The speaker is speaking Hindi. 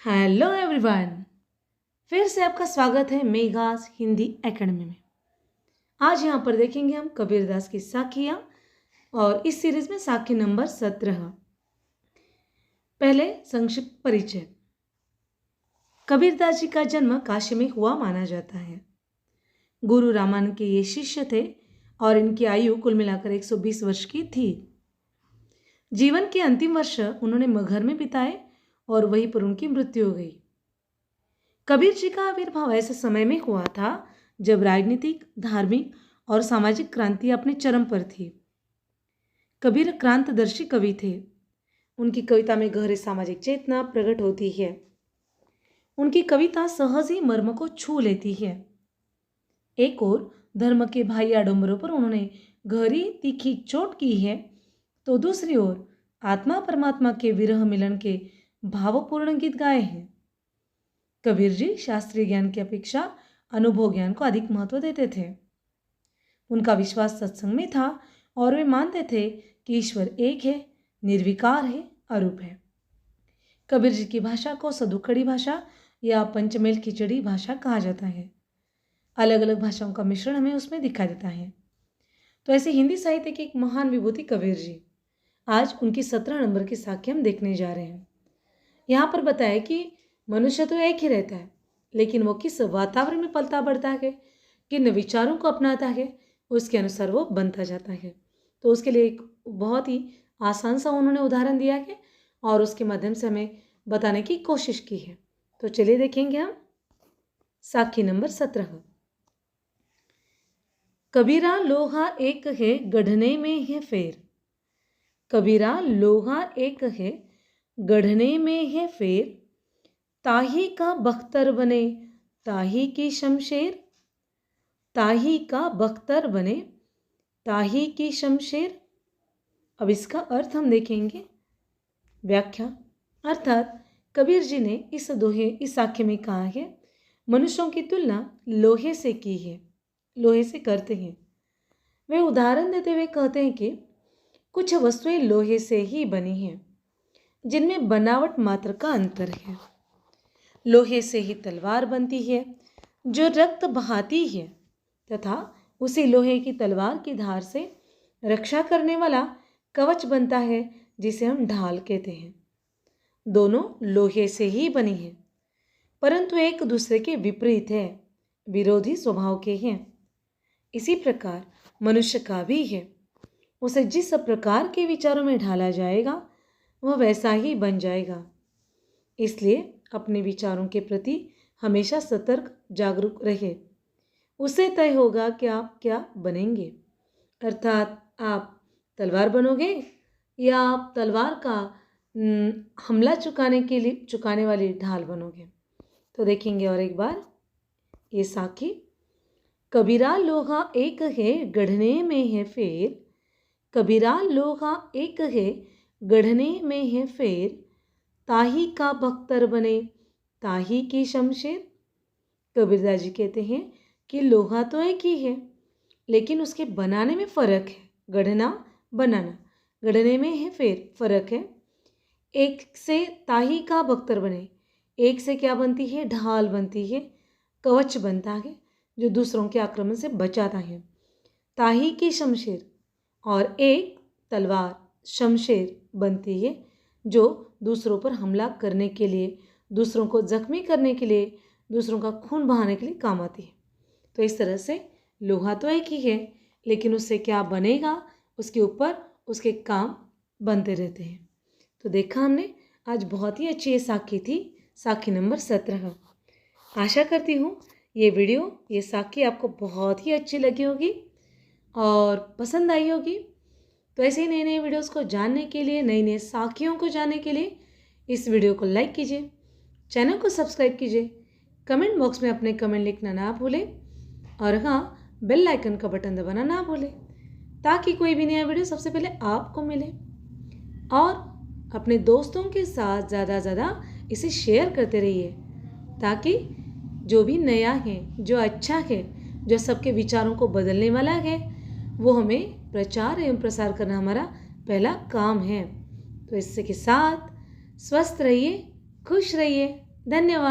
Hello everyone. फिर से आपका स्वागत है मेघास हिंदी एकेडमी में। आज यहाँ पर देखेंगे हम कबीरदास की साखियाँ और इस सीरीज में साखी नंबर 17। पहले संक्षिप्त परिचय। कबीरदास जी का जन्म काशी में हुआ माना जाता है। गुरु रामानंद के ये शिष्य थे और इनकी आयु कुल मिलाकर 120 वर्ष की थी। जीवन के अंतिम वर्ष उन्होंने मगहर में बिताए और वहीं पर उनकी मृत्यु हो गई। कबीर जी का आविर्भाव ऐसे समय में हुआ था जब राजनीतिक, धार्मिक और सामाजिक क्रांति अपने चरम पर थी। कबीर क्रांतदर्शी कवि थे। उनकी कविता में गहरी सामाजिक चेतना प्रकट होती है। उनकी कविता सहज ही मर्म को छू लेती है। एक ओर धर्म के बाह्य आडंबरों पर उन्होंने गहरी तीखी चोट की है, तो दूसरी ओर आत्मा परमात्मा के विरह मिलन के भावपूर्ण गीत गाए हैं। कबीर जी शास्त्रीय ज्ञान की अपेक्षा अनुभव ज्ञान को अधिक महत्व देते थे। उनका विश्वास सत्संग में था और वे मानते थे कि ईश्वर एक है, निर्विकार है, अरूप है। कबीर जी की भाषा को सदुखड़ी भाषा या पंचमेल खिचड़ी भाषा कहा जाता है। अलग अलग भाषाओं का मिश्रण हमें उसमें दिखाई देता है। तो ऐसे हिंदी साहित्य की एक महान विभूति कबीर जी। आज उनकी 17 नंबर की साखी हम देखने जा रहे हैं। यहाँ पर बताया कि मनुष्य तो एक ही रहता है, लेकिन वो किस वातावरण में पलता बढ़ता है, किन विचारों को अपनाता है, उसके अनुसार वो बनता जाता है। तो उसके लिए एक बहुत ही आसान सा उन्होंने उदाहरण दिया है और उसके माध्यम से हमें बताने की कोशिश की है। तो चलिए देखेंगे हम साखी नंबर 17। कबीरा लोहा एक है, गढ़ने में है फेर। कबीरा लोहा एक है, गढ़ने में है फेर। ताही का बख्तर बने, ताही की शमशेर। ताही का बख्तर बने, ताही की शमशेर। अब इसका अर्थ हम देखेंगे। व्याख्या अर्थात कबीर जी ने इस साक्ष्य में कहा है, मनुष्यों की तुलना लोहे से की है, लोहे से करते हैं। वे उदाहरण देते हुए कहते हैं कि कुछ वस्तुएं लोहे से ही बनी हैं, जिनमें बनावट मात्र का अंतर है। लोहे से ही तलवार बनती है जो रक्त बहाती है, तथा उसी लोहे की तलवार की धार से रक्षा करने वाला कवच बनता है जिसे हम ढाल कहते हैं। दोनों लोहे से ही बनी है, परंतु एक दूसरे के विपरीत है, विरोधी स्वभाव के हैं। इसी प्रकार मनुष्य का भी है। उसे जिस प्रकार के विचारों में ढाला जाएगा वह वैसा ही बन जाएगा। इसलिए अपने विचारों के प्रति हमेशा सतर्क जागरूक रहे। उससे तय होगा कि आप क्या बनेंगे, अर्थात आप तलवार बनोगे या आप तलवार का हमला चुकाने वाली ढाल बनोगे। तो देखेंगे और एक बार ये साखी। कबीरा लोहा एक है, गढ़ने में है फेर। कबीरा लोहा एक है, गढ़ने में है फेर। ताही का बख्तर बने, ताही की शमशेर। कबीरदास जी कहते हैं कि लोहा तो एक ही है, लेकिन उसके बनाने में फ़र्क है। गढ़ना, बनाना, गढ़ने में है फेर, फ़र्क है। एक से ताही का बख्तर बने, एक से क्या बनती है, ढाल बनती है, कवच बनता है जो दूसरों के आक्रमण से बचाता है। ताही की शमशेर, और एक तलवार शमशेर बनती है जो दूसरों पर हमला करने के लिए, दूसरों को जख्मी करने के लिए, दूसरों का खून बहाने के लिए काम आती है। तो इस तरह से लोहा तो एक ही है, लेकिन उससे क्या बनेगा उसके ऊपर उसके काम बनते रहते हैं। तो देखा हमने आज बहुत ही अच्छी ये साखी थी, साखी नंबर 17। आशा करती हूँ ये साखी आपको बहुत ही अच्छी लगी होगी और पसंद आई होगी। तो ऐसे ही नए नए वीडियोस को जानने के लिए, नई नई साखियों को जानने के लिए इस वीडियो को लाइक कीजिए, चैनल को सब्सक्राइब कीजिए, कमेंट बॉक्स में अपने कमेंट लिखना ना भूलें और हाँ, बेल आइकन का बटन दबाना ना भूलें ताकि कोई भी नया वीडियो सबसे पहले आपको मिले। और अपने दोस्तों के साथ ज़्यादा से ज़्यादा इसे शेयर करते रहिए ताकि जो भी नया है, जो अच्छा है, जो सबके विचारों को बदलने वाला है, वो हमें प्रचार एवं प्रसार करना हमारा पहला काम है। तो इससे के साथ स्वस्थ रहिए, खुश रहिए। धन्यवाद।